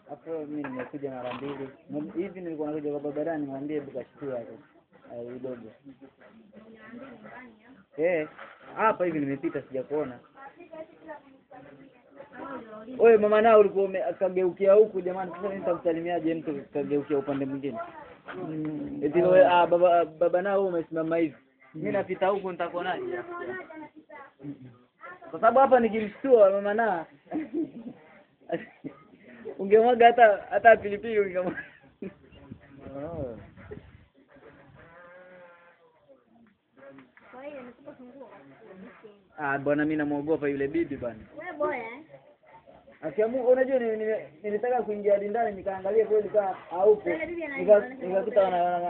Hapo mimi nimekuja mara mbili. Hivi nilikuwa nakuja kwa barabarani mwambie bukashtua hapo. Udogo. Hapa hivi nimepita sijakuona. Wewe mama nao ulikuwa akageukia huku jamani, sasa nitamsalimiaje mtu kageukia upande mwingine? Eti wewe baba nao umesimama hivi. Mimi napita huku nitakuonaje? Kwa sababu hapa nikimshtua mama na ungemwaga hata pilipili ungemwaga. Bwana mimi namuogopa yule bibi bwana. Wewe boya Akiamu unajua nilitaka kuingia ndani nikaangalia kweli kama haupo. Nikakuta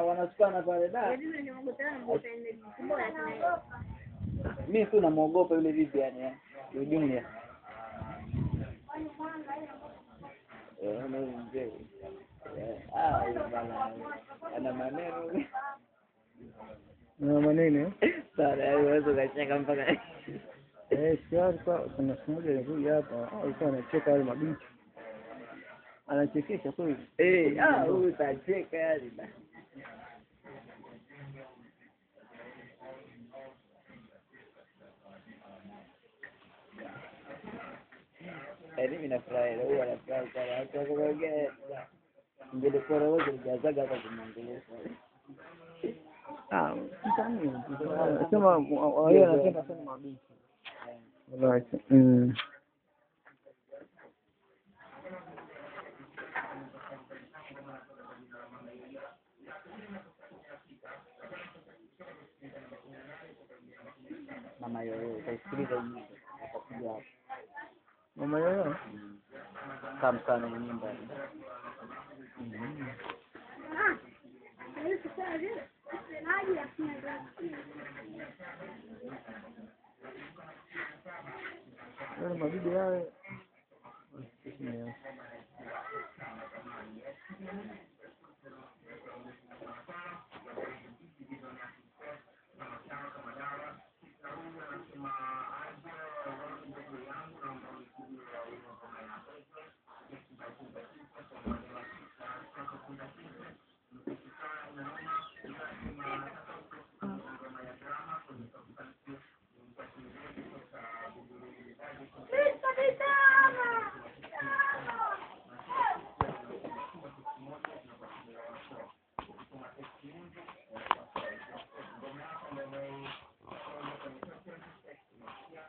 wanasukana pale da. Mimi tu namuogopa yule bibi yani ujumla. Ana maneno. Na maneno Sana wewe ukacheka mpaka sio kuna smoja ndio hapa alikuwa anacheka wale mabinti. Anachekesha kweli. Huyu utacheka yani. Mimi nafurahi leo anafurahi sana hata kuongea. Ndio wote tujazaga hapa kumwangalia. Sema wao anasema sana mabinti. Wallahi. Mama yoyo utasikiliza hivi atakuja hapo. Mama yoyo Kama sana nyimbo. Wale mabibi wale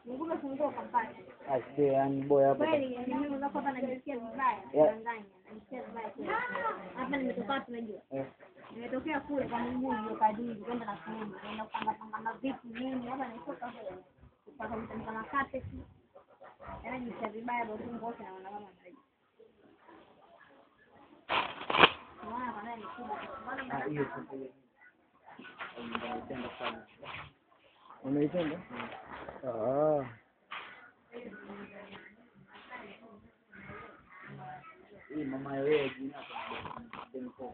Mungu afungue kampani. Yani boya hapo. Kweli mimi unako hapa najisikia vibaya, nadanganya. Najisikia vibaya. Hapa nimetoka wapi unajua? Nimetokea kule kwa Mungu ndio kadiri kwenda na kurudi. Naenda kupanga na vitu nini hapa nitoka huko. Kupaka mtandao na carpet. Yaani najisikia vibaya kwa tumbo wote na mama mmoja. Mwana bana ni kubwa. Hiyo tu. Unaipenda sana. unaipenda? Hii mama yoyo jina kwa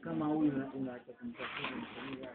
kama huyu unaacha kumtafuta msanii